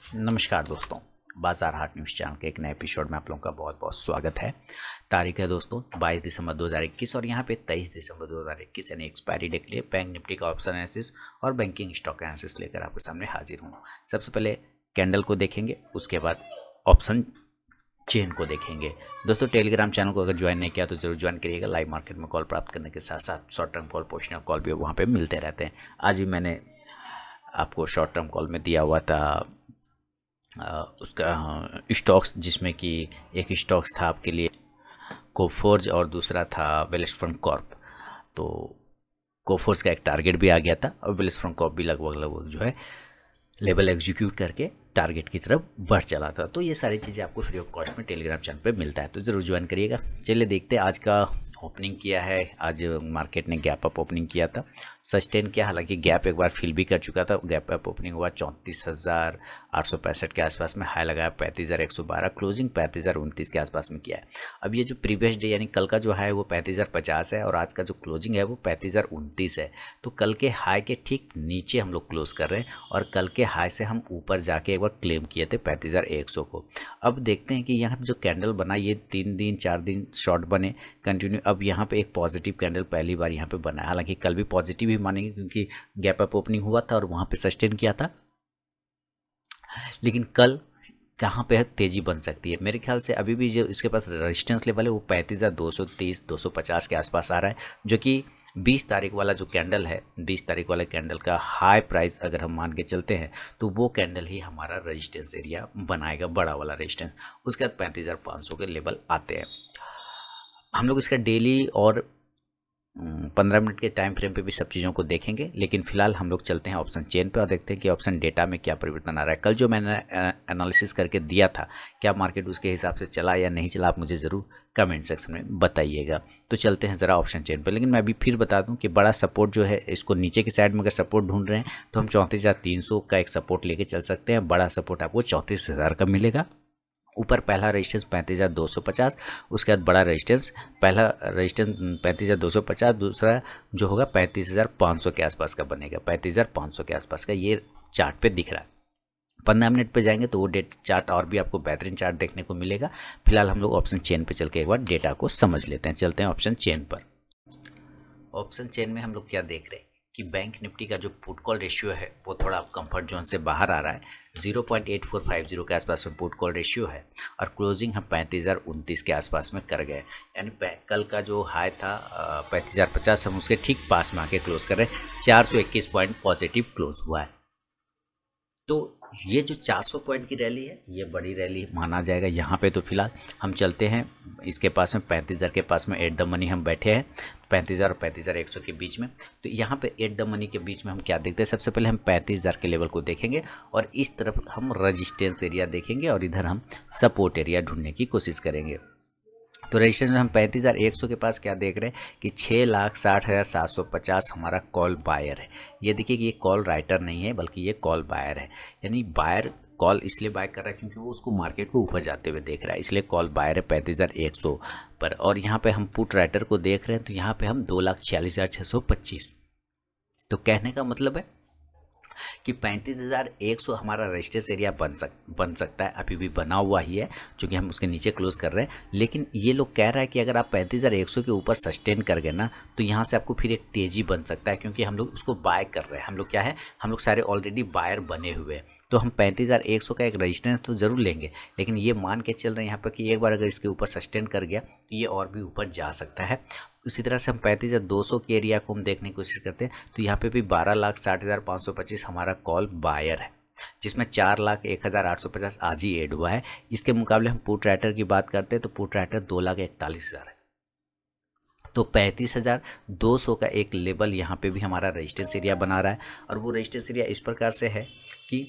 नमस्कार दोस्तों, बाजार हाट न्यूज़ चैनल के एक नए एपिसोड में आप लोगों का बहुत बहुत स्वागत है। तारीख है दोस्तों 22 दिसंबर 2021 और यहाँ पे 23 दिसंबर 2021 यानी एक्सपायरी डे के लिए बैंक निफ्टी का ऑप्शन एनालिसिस और बैंकिंग स्टॉक एनालिसिस लेकर आपके सामने हाजिर हूँ। सबसे पहले कैंडल को देखेंगे, उसके बाद ऑप्शन चेन को देखेंगे। दोस्तों टेलीग्राम चैनल को अगर ज्वाइन नहीं किया तो जरूर ज्वाइन करिएगा। लाइव मार्केट में कॉल प्राप्त करने के साथ साथ short term call, positional call भी वहाँ पे मिलते रहते हैं। आज भी मैंने आपको शॉर्ट टर्म कॉल में दिया हुआ था उसका स्टॉक्स, जिसमें कि एक स्टॉक्स था आपके लिए कोफोर्ज और दूसरा था वेल्सफ्रंट कॉर्प। तो कोफोर्ज का एक टारगेट भी आ गया था और वेल्सफ्रंट कॉर्प भी लगभग जो है लेवल एग्जीक्यूट करके टारगेट की तरफ बढ़ चला था। तो ये सारी चीज़ें आपको फ्री ऑफ कॉस्ट में टेलीग्राम चैनल पे मिलता है, तो ज़रूर ज्वाइन करिएगा। चलिए देखते हैं आज का ओपनिंग किया है। आज मार्केट ने गैप अप ओपनिंग किया था, सस्टेन किया, हालांकि गैप एक बार फिल भी कर चुका था। गैप अप ओपनिंग हुआ 34,865 के आसपास में, हाई लगाया 35,112, क्लोजिंग 35,029 के आसपास में किया है। अब ये जो प्रीवियस डे यानी कल का जो हाई है वो 35,050 है और आज का जो क्लोजिंग है वो 35,029 है। तो कल के हाई के ठीक नीचे हम लोग क्लोज कर रहे हैं और कल के हाई से हम ऊपर जाके एक बार क्लेम किए थे 35,100 को। अब देखते हैं कि यहाँ जो कैंडल बना, ये 3 दिन 4 दिन शॉर्ट बने कंटिन्यू। अब यहाँ पे एक पॉजिटिव कैंडल पहली बार यहाँ पे बना है, हालांकि कल भी पॉजिटिव ही मानेंगे क्योंकि गैप अप ओपनिंग हुआ था और वहाँ पे सस्टेन किया था। लेकिन कल कहाँ पे तेजी बन सकती है, मेरे ख्याल से अभी भी जो इसके पास रेजिस्टेंस लेवल है वो 35,230 250 के आसपास आ रहा है, जो कि 20 तारीख वाला जो कैंडल है, 20 तारीख वाले कैंडल का हाई प्राइस अगर हम मान के चलते हैं तो वो कैंडल ही हमारा रेजिस्टेंस एरिया बनाएगा, बड़ा वाला रेजिस्टेंस। उसके बाद 35,500 के लेवल आते हैं। हम लोग इसका डेली और 15 मिनट के टाइम फ्रेम पे भी सब चीज़ों को देखेंगे, लेकिन फिलहाल हम लोग चलते हैं ऑप्शन चेन पे और देखते हैं कि ऑप्शन डेटा में क्या परिवर्तन आ रहा है। कल जो मैंने एनालिसिस करके दिया था, क्या मार्केट उसके हिसाब से चला या नहीं चला, आप मुझे ज़रूर कमेंट सेक्शन में बताइएगा। तो चलते हैं ज़रा ऑप्शन चेन पर। लेकिन मैं अभी फिर बता दूं कि बड़ा सपोर्ट जो है, इसको नीचे की साइड में अगर सपोर्ट ढूंढ रहे हैं तो हम 34,300 का एक सपोर्ट लेके चल सकते हैं। बड़ा सपोर्ट आपको 34,000 का मिलेगा। ऊपर पहला रेजिस्टेंस 35,250, उसके बाद बड़ा रेजिस्टेंस, पहला रेजिस्टेंस 35,250, दूसरा जो होगा 35,500 के आसपास का बनेगा, 35,500 के आसपास का ये चार्ट पे दिख रहा है। 15 मिनट पे जाएंगे तो वो डेट चार्ट और भी आपको बेहतरीन चार्ट देखने को मिलेगा। फिलहाल हम लोग ऑप्शन चेन पे चल के एक बार डेटा को समझ लेते हैं। चलते हैं ऑप्शन चेन पर। ऑप्शन चेन में हम लोग क्या देख रहे हैं कि बैंक निफ्टी का जो पुट कॉल रेशियो है वो थोड़ा कंफर्ट जोन से बाहर आ रहा है। 0.8450 के आसपास में पुट कॉल रेशियो है और क्लोजिंग हम 35,029 के आसपास में कर गए। यानी कल का जो हाई था 35,050, हम उसके ठीक पास में आके क्लोज कर रहे हैं। 421 पॉइंट पॉजिटिव क्लोज हुआ है। तो ये जो 400 पॉइंट की रैली है ये बड़ी रैली माना जाएगा यहाँ पे। तो फिलहाल हम चलते हैं इसके पास में 35,000 के पास में एट द मनी हम बैठे हैं, 35,000 और 35,100 के बीच में। तो यहाँ पे एट द मनी के बीच में हम क्या देखते हैं, सबसे पहले हम 35,000 के लेवल को देखेंगे और इस तरफ हम रजिस्टेंस एरिया देखेंगे और इधर हम सपोर्ट एरिया ढूंढने की कोशिश करेंगे। तो रजिस्ट्रेशन में हम 35,100 के पास क्या देख रहे हैं कि 6,60,750 हमारा कॉल बायर है। ये देखिए कि ये कॉल राइटर नहीं है बल्कि ये कॉल बायर है। यानी बायर कॉल इसलिए बाय कर रहा है क्योंकि वो उसको मार्केट को ऊपर जाते हुए देख रहा है, इसलिए कॉल बायर है 35,100 पर। और यहाँ पे हम पुट राइटर को देख रहे हैं तो यहाँ पे हम 2,46,625। तो कहने का मतलब है कि 35,100 हमारा रेजिस्टेंस एरिया बन सकता है, अभी भी बना हुआ ही है क्योंकि हम उसके नीचे क्लोज कर रहे हैं। लेकिन ये लोग कह रहा है कि अगर आप 35,100 के ऊपर सस्टेन कर गए ना तो यहाँ से आपको फिर एक तेज़ी बन सकता है, क्योंकि हम लोग उसको बाय कर रहे हैं। हम लोग क्या है, हम लोग सारे ऑलरेडी बायर बने हुए हैं। तो हम 35,100 का एक रेजिस्टेंस तो ज़रूर लेंगे, लेकिन ये मान के चल रहे हैं यहाँ पर कि एक बार अगर इसके ऊपर सस्टेन कर गया तो ये और भी ऊपर जा सकता है। उसी तरह से हम 35,200 के एरिया को हम देखने की कोशिश करते हैं तो यहाँ पे भी 12,60,525 हमारा कॉल बायर है, जिसमें 4,01,850 आज ही ऐड हुआ है। इसके मुकाबले हम पुट राइटर की बात करते हैं तो पुट राइटर 2,41,000 है। तो 35,200 का एक लेवल यहाँ पे भी हमारा रेजिस्टेंस एरिया बना रहा है और वो रेजिस्टेंस एरिया इस प्रकार से है कि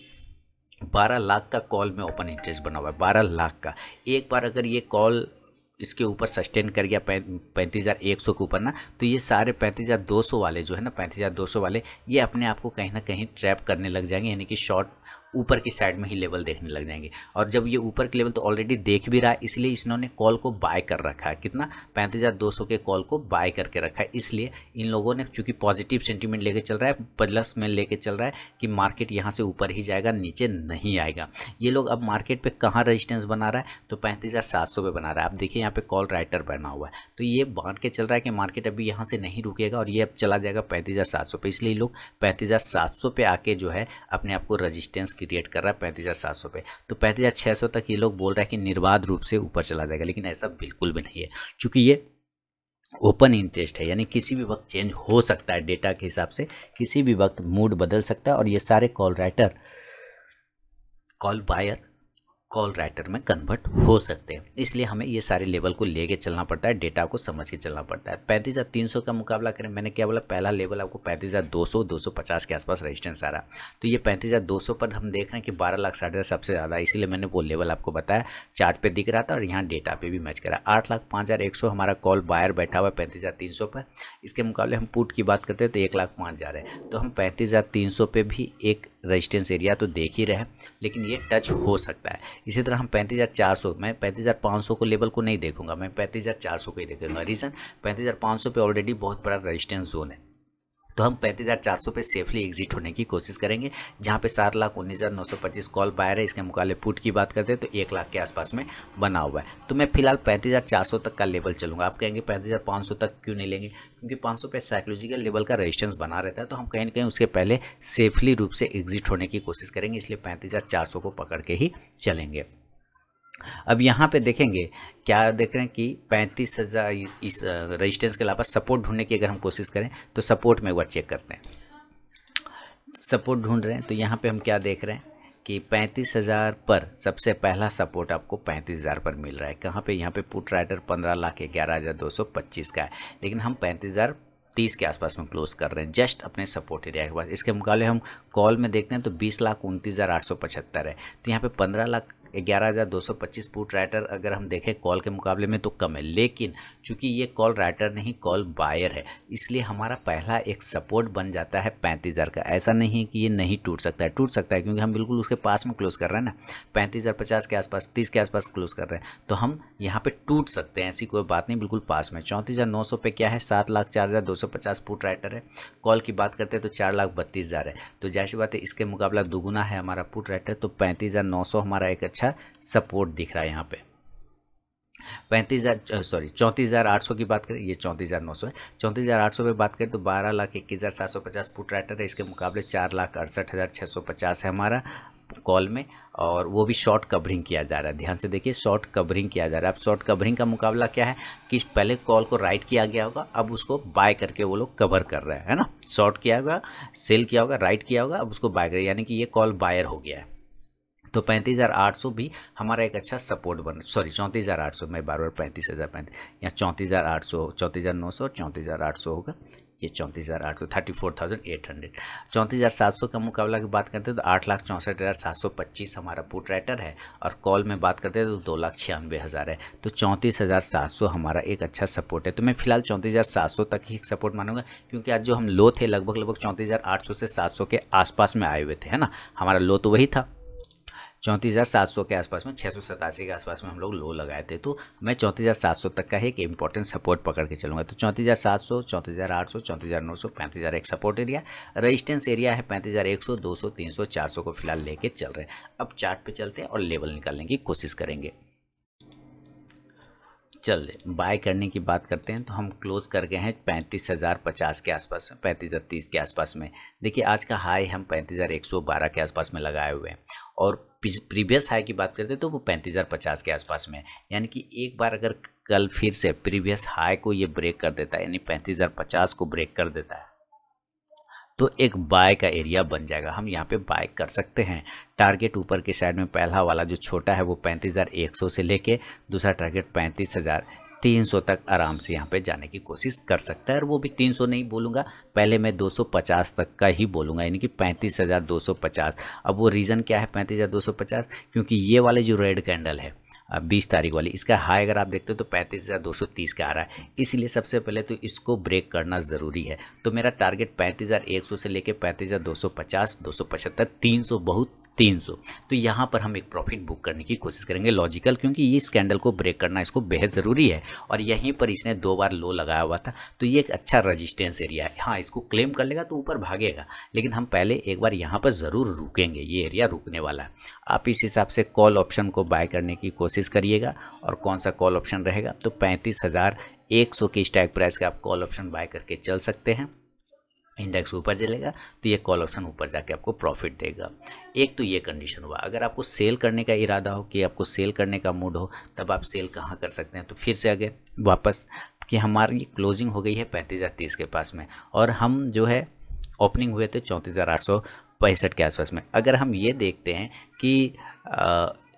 12 लाख का कॉल में ओपन इंटरेस्ट बना हुआ है। 12 लाख का एक बार अगर ये कॉल इसके ऊपर सस्टेन कर गया 35,100 के ऊपर ना, तो ये सारे 35,200 वाले जो है ना, 35,200 वाले ये अपने आप को कहीं ना कहीं ट्रैप करने लग जाएंगे, यानी कि शॉर्ट ऊपर की साइड में ही लेवल देखने लग जाएंगे। और जब ये ऊपर के लेवल तो ऑलरेडी देख भी रहा है, इसलिए इन्होंने कॉल को बाय कर रखा है। कितना? 35,200 के कॉल को बाय करके रखा है। इसलिए इन लोगों ने चूंकि पॉजिटिव सेंटीमेंट लेके चल रहा है, प्लस में लेके चल रहा है कि मार्केट यहाँ से ऊपर ही जाएगा, नीचे नहीं आएगा। ये लोग अब मार्केट पे कहाँ रेजिस्टेंस बना रहा है? तो 35,700 पे बना रहा है। आप देखिए यहाँ पे कॉल राइटर बना हुआ है, तो ये बांध के चल रहा है कि मार्केट अभी यहाँ से नहीं रुकेगा और ये अब चला जाएगा 35,700 पे। इसलिए लोग 35,700 पे आके जो है अपने आप को रेजिस्टेंस क्रिएट कर रहा है 35,700 पे। तो 35,600 तक ये लोग बोल रहा है कि निर्बाध रूप से ऊपर चला जाएगा, लेकिन ऐसा बिल्कुल भी नहीं है, क्योंकि ये ओपन इंटरेस्ट है, यानी किसी भी वक्त चेंज हो सकता है। डेटा के हिसाब से किसी भी वक्त मूड बदल सकता है और ये सारे call writer, call buyer call writer में कन्वर्ट हो सकते हैं। इसलिए हमें ये सारे लेवल को लेके चलना पड़ता है, डेटा को समझ के चलना पड़ता है। 35,300 का मुकाबला करें, मैंने क्या बोला, पहला लेवल आपको 35,200 250 के आसपास रेजिस्टेंस आ रहा। तो ये 35,200 पर हम देख रहे हैं कि 12 लाख 60,000 सबसे ज़्यादा, इसीलिए मैंने वो लेवल आपको बताया, चार्ट पे दिख रहा था और यहाँ डेटा पे भी मैच करा। 8,05,100 हमारा कॉल बायर बैठा हुआ है 35,300 पर। इसके मुकाबले हम पुट की बात करते हैं तो 1,05,000 है। तो हम 35,300 पे भी एक रेजिस्टेंस एरिया तो देख ही रहे हैं, लेकिन ये टच हो सकता है। इसी तरह हम 35,400, मैं 35,500 को लेवल को नहीं देखूंगा, मैं 35,400 को ही देखूंगा। रीज़न, 35,500 पे ऑलरेडी बहुत बड़ा रेजिस्टेंस जोन है, तो हम 35,400 पे सेफली एग्जिट होने की कोशिश करेंगे, जहाँ पे 7,19,925 कॉल बायर है। इसके मुकाबले पुट की बात करते हैं तो 1 लाख के आसपास में बना हुआ है। तो मैं फिलहाल 35,400 तक का लेवल चलूंगा। आप कहेंगे 35,500 तक क्यों नहीं लेंगे? क्योंकि 500 पे साइकोलॉजिकल लेवल का रेजिस्टेंस बना रहता है, तो हम कहीं ना कहीं उसके पहले सेफली रूप से एग्जिट होने की कोशिश करेंगे, इसलिए 35,400 को पकड़ के ही चलेंगे। अब यहाँ पे देखेंगे, क्या देख रहे हैं कि 35,000 इस रेजिस्टेंस के अलावा सपोर्ट ढूंढने की अगर हम कोशिश करें तो सपोर्ट में एक बार चेक करते हैं। सपोर्ट ढूंढ रहे हैं तो यहाँ पे हम क्या देख रहे हैं कि 35,000 पर सबसे पहला सपोर्ट आपको 35,000 पर मिल रहा है। कहाँ पे? यहाँ पे पुट राइटर 15,11,225 का है, लेकिन हम 35,030 के आसपास में क्लोज कर रहे हैं, जस्ट अपने सपोर्ट एरिया के पास। इसके मुकाबले हम कॉल में देखते हैं तो 20,29,875 है। तो यहाँ पे 15,11,225 पुट राइटर अगर हम देखें कॉल के मुकाबले में तो कम है, लेकिन चूंकि ये कॉल राइटर नहीं कॉल बायर है, इसलिए हमारा पहला एक सपोर्ट बन जाता है 35,000 का। ऐसा नहीं है कि ये नहीं टूट सकता है, टूट सकता है, क्योंकि हम बिल्कुल उसके पास में क्लोज कर रहे हैं ना, 35,050 के आसपास, 30 के आसपास क्लोज कर रहे हैं, तो हम यहाँ पे टूट सकते हैं, ऐसी कोई बात नहीं, बिल्कुल पास में। 34,900 पे क्या है? 7,04,250 पुट राइटर है। कॉल की बात करते हैं तो 4,32,000 है, तो जाहिर बात है इसके मुकाबला दुगुना है हमारा पुट राइटर, तो 35,900 हमारा एक अच्छा सपोर्ट दिख रहा है। यहाँ पे 34,800 की बात करें, ये 34,900 है। 34,800 पे बात करें तो 12,21,750 पुट राइटर है। इसके मुकाबले 4,68,650 है हमारा कॉल में, और वो भी शॉर्ट कवरिंग किया जा रहा है। ध्यान से देखिए, शॉर्ट कवरिंग किया जा रहा है। अब शॉर्ट कवरिंग का मुकाबला क्या है कि पहले कॉल को राइट किया गया होगा, अब उसको बाय करके वो लोग कवर कर रहे हैं, है ना। शॉर्ट किया होगा, सेल किया होगा, राइट किया होगा, अब उसको बाय कर, यानी कि ये कॉल बायर हो गया है। तो 35,800 भी हमारा एक अच्छा सपोर्ट 34,800, मैं बार बार 35,035, यहाँ 34,800, 34,900 और 34,800 होगा। ये 34,800, 34,800। 34,700 का मुकाबला की बात करते हैं तो 8,64,725 हमारा पुट राइटर है, और कॉल में बात करते हैं तो 2,96,000 है। तो 34,700 हमारा एक अच्छा सपोर्ट है। तो मैं फिलहाल 34,700 तक ही सपोर्ट मानूंगा, क्योंकि आज जो हम लो थे लगभग 34,800 से 700 के आसपास में आए हुए थे, है ना। हमारा लो तो वही था 34,700 के आसपास में, 687 के आसपास में हम लोग लो लगाए थे। तो मैं 34,700 तक का है एक इंपॉर्टेंट सपोर्ट पकड़ के चलूँगा। तो 34,700, 34,800, 34,900, 35,000 एक सपोर्ट एरिया, रेजिस्टेंस एरिया है 35,100, 200, 300, 400 को फिलहाल लेके चल रहे हैं। अब चार्ट पे चलते हैं और लेवल निकालने की कोशिश करेंगे। चल बाय करने की बात करते हैं तो हम क्लोज कर गए हैं 35,050 के आसपास में, 35,030 के आसपास में। देखिए आज का हाई हम 35,112 के आसपास में लगाए हुए हैं, और प्रीवियस हाई की बात करते हैं तो वो 35,050 के आसपास में है। यानी कि एक बार अगर कल फिर से प्रीवियस हाई को ये ब्रेक कर देता है, यानी 35,050 को ब्रेक कर देता है, तो एक बाय का एरिया बन जाएगा, हम यहाँ पे बाय कर सकते हैं। टारगेट ऊपर के साइड में पहला वाला जो छोटा है वो 35,100 से लेके दूसरा टारगेट 35,300 तक आराम से यहाँ पे जाने की कोशिश कर सकता है। और वो भी 300 नहीं बोलूँगा, पहले मैं 250 तक का ही बोलूँगा, यानी कि 35,250। अब वो रीज़न क्या है 35,250, क्योंकि ये वाले जो रेड कैंडल है 20 तारीख वाली, इसका हाई अगर आप देखते हो तो 35,230 का आ रहा है, इसलिए सबसे पहले तो इसको ब्रेक करना ज़रूरी है। तो मेरा टारगेट 35,100 से लेके 35,250, 275, 300 बहुत 300। तो यहाँ पर हम एक प्रॉफिट बुक करने की कोशिश करेंगे लॉजिकल, क्योंकि ये इस कैंडल को ब्रेक करना इसको बेहद ज़रूरी है और यहीं पर इसने 2 बार लो लगाया हुआ था, तो ये एक अच्छा रेजिस्टेंस एरिया है। हाँ, इसको क्लेम कर लेगा तो ऊपर भागेगा, लेकिन हम पहले एक बार यहाँ पर ज़रूर रुकेंगे, ये एरिया रुकने वाला है। आप इस हिसाब से कॉल ऑप्शन को बाय करने की कोशिश करिएगा। और कौन सा कॉल ऑप्शन रहेगा, तो 35,100 के स्ट्राइक प्राइस का आप कॉल ऑप्शन बाय करके चल सकते हैं। इंडेक्स ऊपर चलेगा तो ये कॉल ऑप्शन ऊपर जाके आपको प्रॉफिट देगा। एक तो ये कंडीशन हुआ। अगर आपको सेल करने का इरादा हो, कि आपको सेल करने का मूड हो, तब आप सेल कहाँ कर सकते हैं, तो फिर से अगर वापस कि हमारी क्लोजिंग हो गई है 35,030 के पास में और हम जो है ओपनिंग हुए थे 34,865 के आसपास में। अगर हम ये देखते हैं कि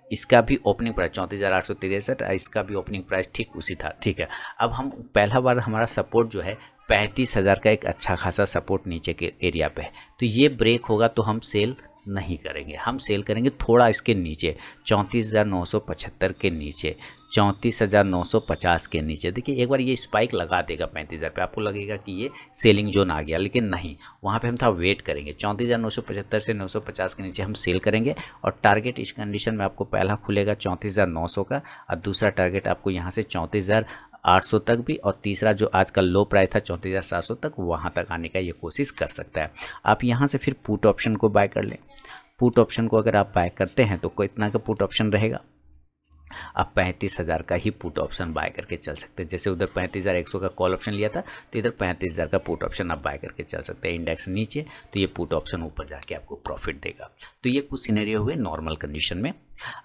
इसका भी ओपनिंग प्राइस 34,863, इसका भी ओपनिंग प्राइस ठीक उसी था, ठीक है। अब हम पहला बार हमारा सपोर्ट जो है 35,000 का एक अच्छा खासा सपोर्ट नीचे के एरिया पे है, तो ये ब्रेक होगा तो हम सेल नहीं करेंगे, हम सेल करेंगे थोड़ा इसके नीचे 34,975 के नीचे, 34,950 के नीचे। देखिए एक बार ये स्पाइक लगा देगा 35,000 पे, आपको लगेगा कि ये सेलिंग जोन आ गया, लेकिन नहीं, वहाँ पे हम थोड़ा वेट करेंगे। 34,975 से 950 के नीचे हम सेल करेंगे और टारगेट इस कंडीशन में आपको पहला खुलेगा 34,900 का और दूसरा टारगेट आपको यहाँ से 34,800 तक भी, और तीसरा जो आज का लो प्राइस था 34,700 तक, वहाँ तक आने का ये कोशिश कर सकता है। आप यहाँ से फिर पुट ऑप्शन को बाय कर लें। पुट ऑप्शन को अगर आप बाय करते हैं तो कितना का पुट ऑप्शन रहेगा, आप 35,000 का ही पुट ऑप्शन बाय करके चल सकते हैं। जैसे उधर 35,100 का कॉल ऑप्शन लिया था, तो इधर 35,000 का पुट ऑप्शन आप बाय करके चल सकते हैं। इंडेक्स नीचे तो ये पुट ऑप्शन ऊपर जाके आपको प्रॉफिट देगा। तो ये कुछ सिनेरियो हुए नॉर्मल कंडीशन में।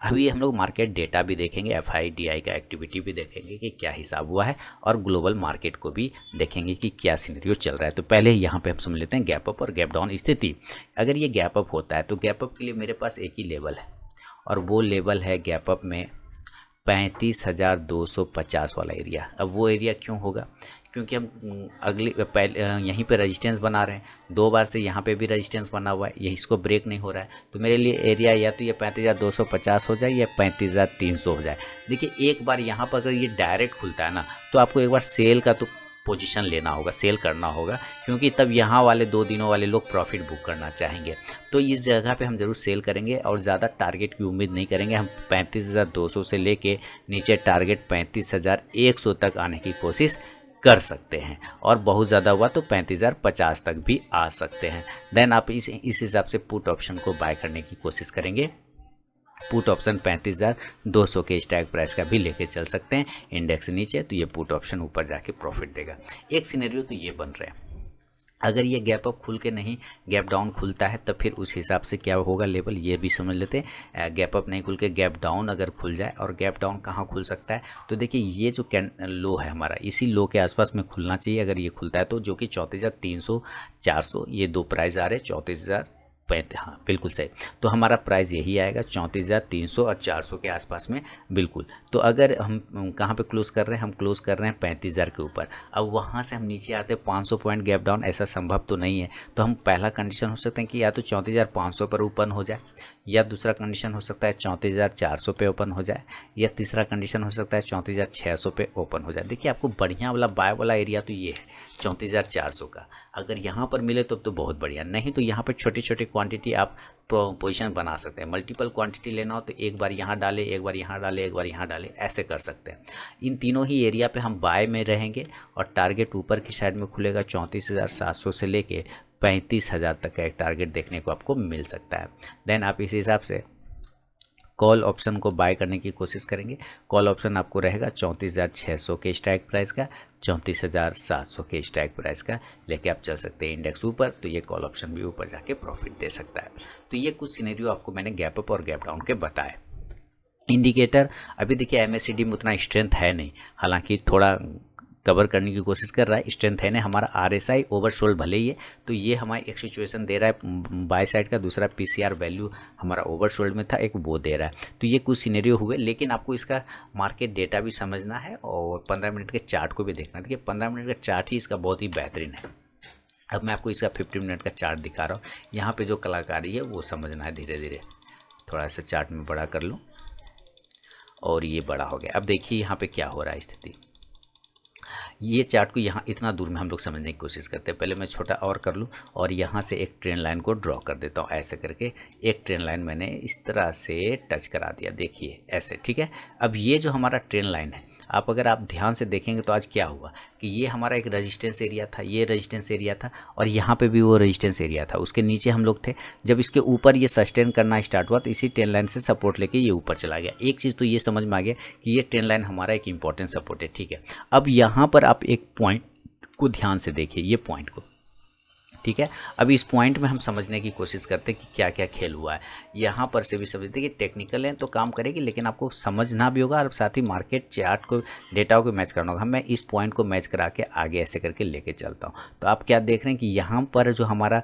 अभी हम लोग मार्केट डेटा भी देखेंगे, FIDI का एक्टिविटी भी देखेंगे कि क्या हिसाब हुआ है, और ग्लोबल मार्केट को भी देखेंगे कि क्या सिनेरियो चल रहा है। तो पहले यहाँ पे हम समझ लेते हैं गैप अप और गैप डाउन स्थिति। अगर ये गैप अप होता है तो गैप अप के लिए मेरे पास एक ही लेवल है, और वो लेवल है गैप अप में 35,250 वाला एरिया। अब वो एरिया क्यों होगा, क्योंकि हम पहले यहीं पे रेजिस्टेंस बना रहे हैं, 2 बार से यहाँ पे भी रेजिस्टेंस बना हुआ है, ये इसको ब्रेक नहीं हो रहा है। तो मेरे लिए एरिया या तो ये 35,250 हो जाए या 35,300 हो जाए। देखिए एक बार यहाँ पर अगर ये डायरेक्ट खुलता है ना, तो आपको एक बार सेल का तो पोजीशन लेना होगा, सेल करना होगा, क्योंकि तब यहाँ वाले 2 दिनों वाले लोग प्रॉफिट बुक करना चाहेंगे। तो इस जगह पे हम ज़रूर सेल करेंगे और ज़्यादा टारगेट की उम्मीद नहीं करेंगे। हम 35,200 से लेके नीचे टारगेट 35,100 तक आने की कोशिश कर सकते हैं, और बहुत ज़्यादा हुआ तो 35,050 तक भी आ सकते हैं। देन आप इस हिसाब से पुट ऑप्शन को बाय करने की कोशिश करेंगे। पुट ऑप्शन 35,200 के स्ट्राइक प्राइस का भी लेके चल सकते हैं। इंडेक्स नीचे तो ये पुट ऑप्शन ऊपर जाके प्रॉफिट देगा। एक सिनेरियो तो ये बन रहा है, अगर ये गैप अप खुल के नहीं गैप डाउन खुलता है, तब फिर उस हिसाब से क्या होगा लेवल, ये भी समझ लेते हैं। गैप अप नहीं खुल के गैप डाउन अगर खुल जाए, और गैप डाउन कहाँ खुल सकता है, तो देखिए ये जो लो है हमारा, इसी लो के आसपास में खुलना चाहिए अगर ये खुलता है तो, जो कि 34,300 400 ये 2 प्राइस आ रहे हैं। 34,035, हाँ बिल्कुल सही। तो हमारा प्राइस यही आएगा 34,300 और 400 के आसपास में, बिल्कुल। तो अगर हम कहाँ पे क्लोज कर रहे हैं, हम क्लोज कर रहे हैं 35,000 के ऊपर। अब वहाँ से हम नीचे आते हैं 500 पॉइंट गैप डाउन, ऐसा संभव तो नहीं है। तो हम पहला कंडीशन हो सकता है कि या तो 34,500 पर ओपन हो जाए, या दूसरा कंडीशन हो सकता है 34,400 पे ओपन हो जाए, या तीसरा कंडीशन हो सकता है 34,600 पे ओपन हो जाए। देखिए आपको बढ़िया वाला बाय वाला एरिया तो ये है 34,400 का। अगर यहाँ पर मिले तो बहुत बढ़िया, नहीं तो यहाँ पर छोटी छोटी क्वांटिटी आप पोजीशन बना सकते हैं। मल्टीपल क्वांटिटी लेना हो तो एक बार यहाँ डाले, एक बार यहाँ डाले, एक बार यहाँ डाले, ऐसे कर सकते हैं। इन तीनों ही एरिया पे हम बाय में रहेंगे, और टारगेट ऊपर की साइड में खुलेगा 34,700 से लेके 35,000 तक का एक टारगेट देखने को आपको मिल सकता है। देन आप इस हिसाब से कॉल ऑप्शन को बाय करने की कोशिश करेंगे। कॉल ऑप्शन आपको रहेगा 34,600 के स्ट्राइक प्राइस का, 34,700 के स्ट्राइक प्राइस का लेके आप चल सकते हैं। इंडेक्स ऊपर तो ये कॉल ऑप्शन भी ऊपर जाके प्रॉफिट दे सकता है। तो ये कुछ सिनेरियो आपको मैंने गैप अप और गैप डाउन के बताए। इंडिकेटर अभी देखिए MACD में उतना स्ट्रेंथ है नहीं, हालांकि थोड़ा कवर करने की कोशिश कर रहा है, स्ट्रेंथ है नहीं। हमारा RSI ओवरसोल्ड भले ही है, तो ये हमारी एक सिचुएशन दे रहा है बाय साइड का। दूसरा PCR वैल्यू हमारा ओवरसोल्ड में था, एक वो दे रहा है। तो ये कुछ सिनेरियो हुए, लेकिन आपको इसका मार्केट डेटा भी समझना है और 15 मिनट के चार्ट को भी देखना है। देखिए 15 मिनट का चार्ट ही इसका बहुत ही बेहतरीन है। अब मैं आपको इसका 15 मिनट का चार्ट दिखा रहा हूँ। यहाँ पर जो कलाकारी है वो समझना है धीरे धीरे। थोड़ा सा चार्ट में बड़ा कर लूँ, और ये बड़ा हो गया। अब देखिए यहाँ पर क्या हो रहा है स्थिति। ये चार्ट को यहाँ इतना दूर में हम लोग समझने की कोशिश करते हैं। पहले मैं छोटा और कर लूँ और यहाँ से एक ट्रेन लाइन को ड्रॉ कर देता हूँ। ऐसे करके एक ट्रेन लाइन मैंने इस तरह से टच करा दिया, देखिए ऐसे, ठीक है। अब ये जो हमारा ट्रेन लाइन है, अगर आप ध्यान से देखेंगे तो आज क्या हुआ कि ये हमारा एक रेजिस्टेंस एरिया था, ये रेजिस्टेंस एरिया था और यहाँ पे भी वो रेजिस्टेंस एरिया था, उसके नीचे हम लोग थे। जब इसके ऊपर ये सस्टेन करना स्टार्ट हुआ तो इसी ट्रेन लाइन से सपोर्ट लेके ये ऊपर चला गया। एक चीज़ तो ये समझ में आ गया कि ये ट्रेन लाइन हमारा एक इंपॉर्टेंट सपोर्ट है, ठीक है। अब यहाँ पर आप एक पॉइंट को ध्यान से देखिए, ये पॉइंट को, ठीक है। अब इस पॉइंट में हम समझने की कोशिश करते हैं कि क्या क्या खेल हुआ है। यहाँ पर से भी समझते हैं कि टेक्निकल है तो काम करेगी, लेकिन आपको समझना भी होगा और साथ ही मार्केट चार्ट को, डेटा को मैच करना होगा। मैं इस पॉइंट को मैच करा के आगे ऐसे करके लेके चलता हूँ। तो आप क्या देख रहे हैं कि यहाँ पर जो हमारा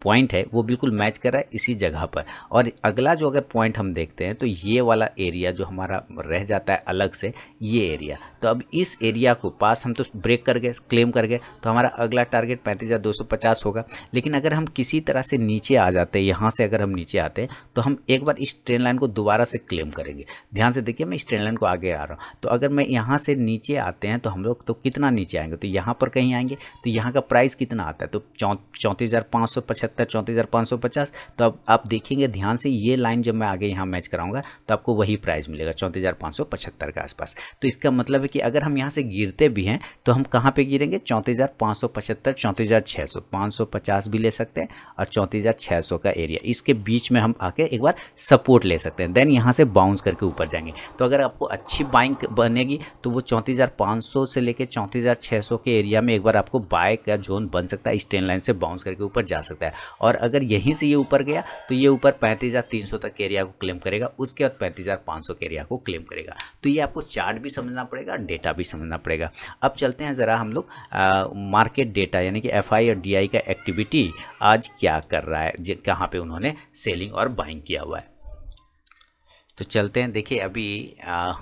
पॉइंट है वो बिल्कुल मैच कर रहा है इसी जगह पर। और अगला जो अगर पॉइंट हम देखते हैं तो ये वाला एरिया जो हमारा रह जाता है अलग से, ये एरिया, तो अब इस एरिया को पास हम तो ब्रेक कर गए, क्लेम कर गए, तो हमारा अगला टारगेट 35,250 होगा। लेकिन अगर हम किसी तरह से नीचे आ जाते हैं, यहाँ से अगर हम नीचे आते हैं तो हम एक बार इस ट्रेन लाइन को दोबारा से क्लेम करेंगे। ध्यान से देखिए, मैं इस ट्रेन लाइन को आगे आ रहा हूँ। तो अगर मैं यहाँ से नीचे आते हैं तो हम लोग तो कितना नीचे आएंगे, तो यहाँ पर कहीं आएंगे, तो यहाँ का प्राइस कितना आता है, तो 34,575, 34,550। तो अब आप देखेंगे ध्यान से, ये लाइन जब मैं आगे यहाँ मैच कराऊंगा तो आपको वही प्राइस मिलेगा 34,575 के आसपास। तो इसका मतलब है कि अगर हम यहाँ से गिरते भी हैं तो हम कहाँ पे गिरेंगे, 34,575, 34,600, 550 भी ले सकते हैं और 34,600 का एरिया, इसके बीच में हम आके एक बार सपोर्ट ले सकते हैं। देन यहाँ से बाउंस करके ऊपर जाएंगे। तो अगर आपको अच्छी बाइंग बनेगी तो वो 34,500 से लेके 34,600 के एरिया में एक बार आपको बाय का जोन बन सकता है। इस ट्रेन लाइन से बाउंस करके ऊपर जा सकता है। और अगर यहीं से ये ऊपर गया तो ये ऊपर 35,300 तक के एरिया को क्लेम करेगा, उसके बाद 35,500 के एरिया को क्लेम करेगा। तो ये आपको चार्ट भी समझना पड़ेगा, डेटा भी समझना पड़ेगा। अब चलते हैं ज़रा हम लोग मार्केट डेटा, यानी कि एफआई और डीआई का एक्टिविटी आज क्या कर रहा है, कहाँ पे उन्होंने सेलिंग और बाइंग किया हुआ है। तो चलते हैं, देखिए अभी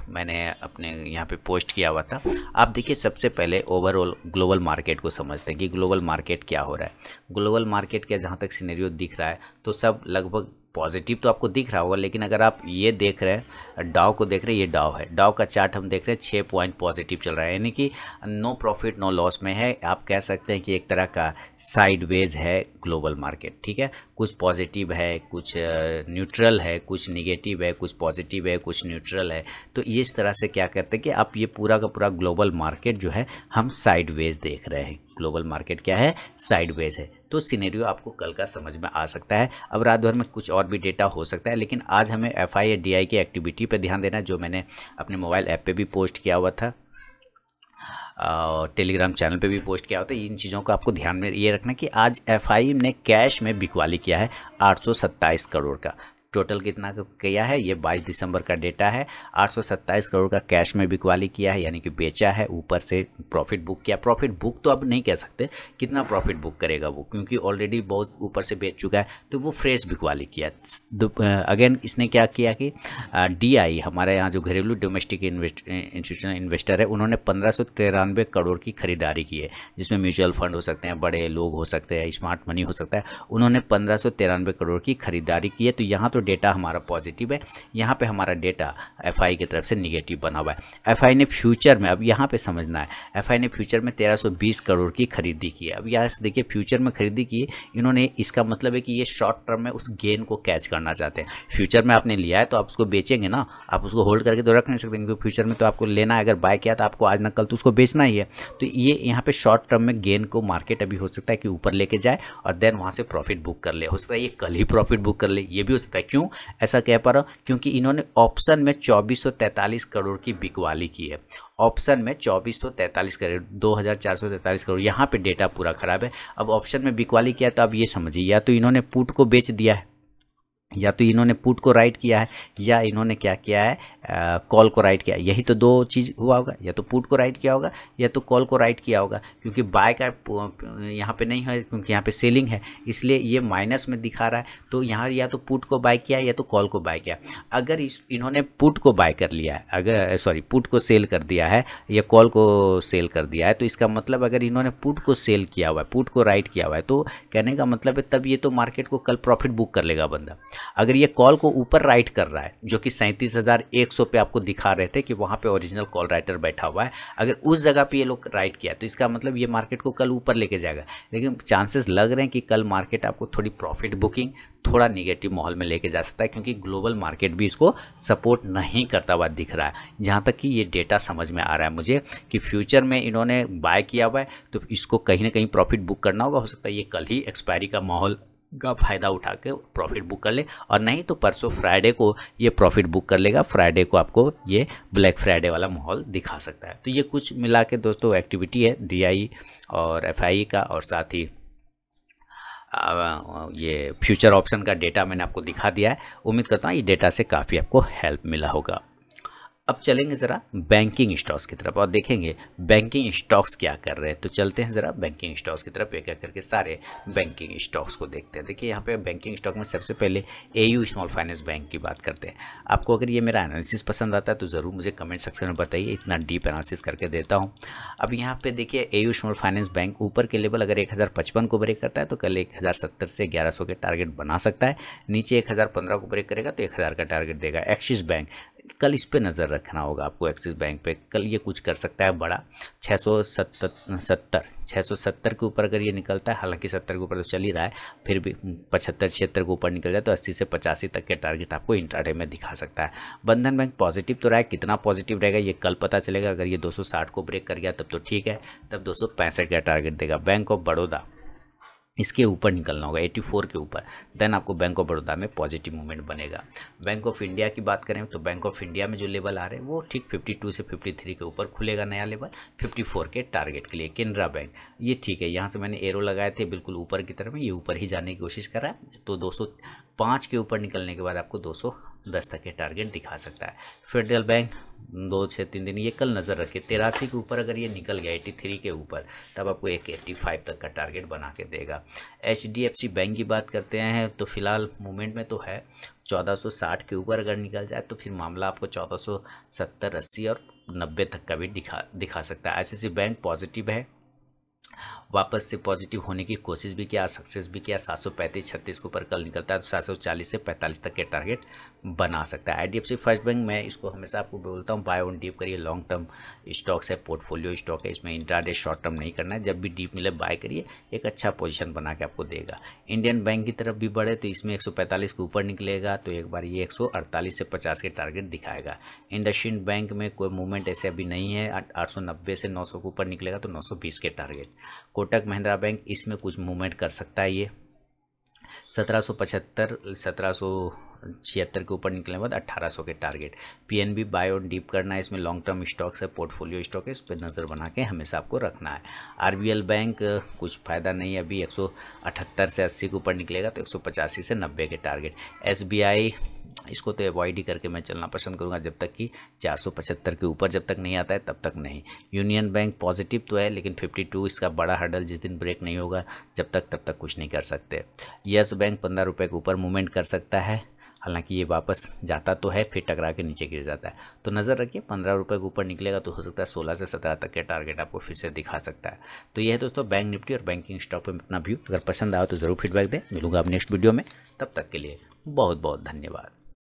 मैंने अपने यहाँ पे पोस्ट किया हुआ था। आप देखिए, सबसे पहले ओवरऑल ग्लोबल मार्केट को समझते हैं कि ग्लोबल मार्केट क्या हो रहा है। ग्लोबल मार्केट का जहाँ तक सिनेरियो दिख रहा है तो सब लगभग पॉजिटिव तो आपको दिख रहा होगा, लेकिन अगर आप ये देख रहे हैं, डाउ को देख रहे हैं, ये डाउ है, डाउ का चार्ट हम देख रहे हैं 6 पॉइंट पॉजिटिव चल रहा है, यानी कि नो प्रॉफिट नो लॉस में है। आप कह सकते हैं कि एक तरह का साइडवेज है ग्लोबल मार्केट, ठीक है। कुछ पॉजिटिव है, कुछ न्यूट्रल है, कुछ निगेटिव है, कुछ पॉजिटिव है, कुछ न्यूट्रल है। तो इस तरह से क्या करते हैं कि आप ये पूरा का पूरा ग्लोबल मार्केट जो है हम साइडवेज देख रहे हैं। ग्लोबल मार्केट क्या है, साइडवेज है। तो सिनेरियो आपको कल का समझ में आ सकता है। अब रात भर में कुछ और भी डेटा हो सकता है, लेकिन आज हमें एफआई और डीआई की एक्टिविटी पे ध्यान देना है, जो मैंने अपने मोबाइल ऐप पे भी पोस्ट किया हुआ था और टेलीग्राम चैनल पे भी पोस्ट किया होता है। इन चीज़ों को आपको ध्यान में ये रखना कि आज एफआई ने कैश में बिकवाली किया है 827 करोड़ का। टोटल कितना किया है, ये 22 दिसंबर का डेटा है। 827 करोड़ का कैश में बिकवाली किया है, यानी कि बेचा है। ऊपर से प्रॉफिट बुक किया। प्रॉफिट बुक तो अब नहीं कह सकते कितना प्रॉफिट बुक करेगा वो, क्योंकि ऑलरेडी बहुत ऊपर से बेच चुका है, तो वो फ्रेश बिकवाली किया। अगेन इसने क्या किया कि डीआई, हमारे यहाँ जो घरेलू डोमेस्टिक इंस्टीट्यूशनल इन्वेस्टर है, उन्होंने 1593 करोड़ की खरीदारी की है, जिसमें म्यूचुअल फंड हो सकते हैं, बड़े लोग हो सकते हैं, स्मार्ट मनी हो सकता है। उन्होंने 1593 करोड़ की खरीदारी की है। तो यहाँ तो डेटा हमारा पॉजिटिव है, यहाँ पे हमारा डेटा एफआई की तरफ से निगेटिव बना हुआ है। एफआई ने फ्यूचर में, अब यहाँ पे समझना है, एफआई ने फ्यूचर में 1320 करोड़ की खरीदी की है। अब यहाँ से देखिए, फ्यूचर में खरीदी की इन्होंने, इसका मतलब है कि ये शॉर्ट टर्म में उस गेन को कैच करना चाहते हैं। फ्यूचर में आपने लिया है तो आप उसको बेचेंगे ना, आप उसको होल्ड करके तो रख नहीं सकते, क्योंकि फ्यूचर में तो आपको लेना है। अगर बाय किया तो आपको आज ना कल तो उसको बेचना ही है। तो ये यहाँ पे शॉर्ट टर्म में गेन को मार्केट अभी हो सकता है कि ऊपर लेके जाए और देन वहाँ से प्रॉफिट बुक कर ले। हो सकता है ये कल ही प्रॉफिट बुक कर ले, ये भी हो सकता है। क्यों ऐसा कह पा रहा हूँ, क्योंकि इन्होंने ऑप्शन में 2443 करोड़ की बिकवाली की है। ऑप्शन में 2443 करोड़, 2443 करोड़, यहाँ पे डेटा पूरा खराब है। अब ऑप्शन में बिकवाली किया तो अब ये समझिए, या तो इन्होंने पुट को बेच दिया है, या तो इन्होंने पुट को राइट किया है, या इन्होंने क्या किया है, कॉल को राइट किया। यही तो दो चीज़ हुआ होगा, या तो पुट को राइट किया होगा या तो कॉल को राइट किया होगा। क्योंकि बाय का यहाँ पे नहीं है, क्योंकि यहाँ पे सेलिंग है, इसलिए ये माइनस में दिखा रहा है। तो यहाँ या तो पुट को बाय किया या तो कॉल को बाय किया। अगर इन्होंने पुट को बाय कर लिया है, अगर सॉरी पुट को सेल कर दिया है या कॉल को सेल कर दिया है, तो इसका मतलब अगर इन्होंने पुट को सेल किया हुआ है, पुट को राइट किया हुआ है, तो कहने का मतलब है तब ये तो मार्केट को कल प्रॉफिट बुक कर लेगा बंदा। अगर ये कॉल को ऊपर राइट कर रहा है, जो कि 37,100 100 पे आपको दिखा रहे थे कि वहाँ पे ओरिजिनल कॉल राइटर बैठा हुआ है, अगर उस जगह पे ये लोग राइट किया तो इसका मतलब ये मार्केट को कल ऊपर लेके जाएगा। लेकिन चांसेस लग रहे हैं कि कल मार्केट आपको थोड़ी प्रॉफिट बुकिंग थोड़ा निगेटिव माहौल में लेके जा सकता है, क्योंकि ग्लोबल मार्केट भी इसको सपोर्ट नहीं करता हुआ दिख रहा है। जहाँ तक कि ये डेटा समझ में आ रहा है मुझे कि फ्यूचर में इन्होंने बाय किया हुआ है, तो इसको कहीं ना कहीं प्रॉफिट बुक करना होगा। हो सकता है ये कल ही एक्सपायरी का माहौल का फ़ायदा उठा के प्रॉफिट बुक कर ले, और नहीं तो परसों फ्राइडे को ये प्रॉफिट बुक कर लेगा। फ्राइडे को आपको ये ब्लैक फ्राइडे वाला माहौल दिखा सकता है। तो ये कुछ मिला के दोस्तों एक्टिविटी है DI और FI का, और साथ ही ये फ्यूचर ऑप्शन का डेटा मैंने आपको दिखा दिया है। उम्मीद करता हूँ इस डेटा से काफ़ी आपको हेल्प मिला होगा। अब चलेंगे ज़रा बैंकिंग स्टॉक्स की तरफ और देखेंगे बैंकिंग स्टॉक्स क्या कर रहे हैं। तो चलते हैं ज़रा बैंकिंग स्टॉक्स की तरफ, एक एक करके सारे बैंकिंग स्टॉक्स को देखते हैं। देखिए यहाँ पे बैंकिंग स्टॉक में सबसे पहले AU स्मॉल फाइनेंस बैंक की बात करते हैं। आपको अगर ये मेरा एनालिसिस पसंद आता है तो ज़रूर मुझे कमेंट सेक्शन में बताइए, इतना डीप एनालिसिस करके देता हूँ। अब यहाँ पे देखिए AU स्मॉल फाइनेंस बैंक ऊपर के लेवल अगर 1055 को ब्रेक करता है तो कल 1070 से 1100 के टारगेट बना सकता है। नीचे 1015 को ब्रेक करेगा तो 1000 का टारगेट देगा। एक्सिस बैंक, कल इस पे नज़र रखना होगा आपको। एक्सिस बैंक पे कल ये कुछ कर सकता है बड़ा। 670 के ऊपर अगर ये निकलता है, हालांकि 70 के ऊपर तो चल ही रहा है, फिर भी 75-76 के ऊपर निकल जाए तो 80 से 85 तक के टारगेट आपको इंट्राडे में दिखा सकता है। बंधन बैंक पॉजिटिव तो रहा है, कितना पॉजिटिव रहेगा ये कल पता चलेगा। अगर ये 260 को ब्रेक कर गया तब तो ठीक है, तब 265 का टारगेट देगा। बैंक ऑफ बड़ौदा इसके ऊपर निकलना होगा 84 के ऊपर, देन आपको बैंक ऑफ बड़ौदा में पॉजिटिव मूवमेंट बनेगा। बैंक ऑफ इंडिया की बात करें तो बैंक ऑफ इंडिया में जो लेवल आ रहे हैं वो ठीक 52 से 53 के ऊपर खुलेगा नया लेवल 54 के टारगेट के लिए। केनरा बैंक ये ठीक है, यहाँ से मैंने एरो लगाए थे बिल्कुल ऊपर की तरफ में, ये ऊपर ही जाने की कोशिश कर रहा है, तो 205 के ऊपर निकलने के बाद आपको 210 तक के टारगेट दिखा सकता है। फेडरल बैंक 2 से 3 दिन ये कल नज़र रखे 83 के ऊपर अगर ये निकल गया 83 के ऊपर तब आपको 85 तक का टारगेट बना के देगा। HDFC बैंक की बात करते हैं तो फिलहाल मूवमेंट में तो है, 1460 के ऊपर अगर निकल जाए तो फिर मामला आपको 1470, 80 और 90 तक का भी दिखा सकता है। ICICI बैंक पॉजिटिव है, वापस से पॉजिटिव होने की कोशिश भी किया, सक्सेस भी किया। 735-36 के ऊपर कल निकलता है तो 740 से 45 तक के टारगेट बना सकता है। IDFC फर्स्ट बैंक मैं इसको हमेशा आपको बोलता हूँ बाय ऑन डीप करिए, लॉन्ग टर्म स्टॉक्स है, पोर्टफोलियो स्टॉक है, इसमें इंट्राडे शॉर्ट टर्म नहीं करना है। जब भी डीप मिले बाय करिए, एक अच्छा पोजीशन बना के आपको देगा। इंडियन बैंक की तरफ भी बढ़े तो इसमें 145 के ऊपर निकलेगा तो एक बार ये 148 से 50 के टारगेट दिखाएगा। इंडसइंड बैंक में कोई मूवमेंट ऐसे अभी नहीं है, 890 से 900 के ऊपर निकलेगा तो 920 के टारगेट। कोटक महिंद्रा बैंक इसमें कुछ मूवमेंट कर सकता है, ये 1775 1776 के ऊपर निकलने के बाद 1800 के target. PNB buy on dip करना है, इसमें लॉन्ग टर्म स्टॉक्स है, पोर्टफोलियो स्टॉक है, इस पर नज़र बना के हमेशा आपको रखना है। RBL बैंक कुछ फ़ायदा नहीं है, अभी 178 से 80 के ऊपर निकलेगा तो 185 से 90 के टारगेट। SBI इसको तो अवॉइड ही करके मैं चलना पसंद करूंगा, जब तक कि 475 के ऊपर जब तक नहीं आता है तब तक नहीं। यूनियन बैंक पॉजिटिव तो है लेकिन 52 इसका बड़ा हर्डल, जिस दिन ब्रेक नहीं होगा जब तक कुछ नहीं कर सकते। यस बैंक 15 रुपये के ऊपर मूवमेंट कर सकता है, हालांकि ये वापस जाता तो है फिर टकरा के नीचे गिर जाता है, तो नज़र रखिए 15 रुपये के ऊपर निकलेगा तो हो सकता है 16 से 17 तक के टारगेट आपको फिर से दिखा सकता है। तो यह है दोस्तों बैंक निफ्टी और बैंकिंग स्टॉक पे अपना व्यू। अगर पसंद आया तो ज़रूर फीडबैक दें, मिलूंगा आप नेक्स्ट वीडियो में, तब तक के लिए बहुत बहुत धन्यवाद।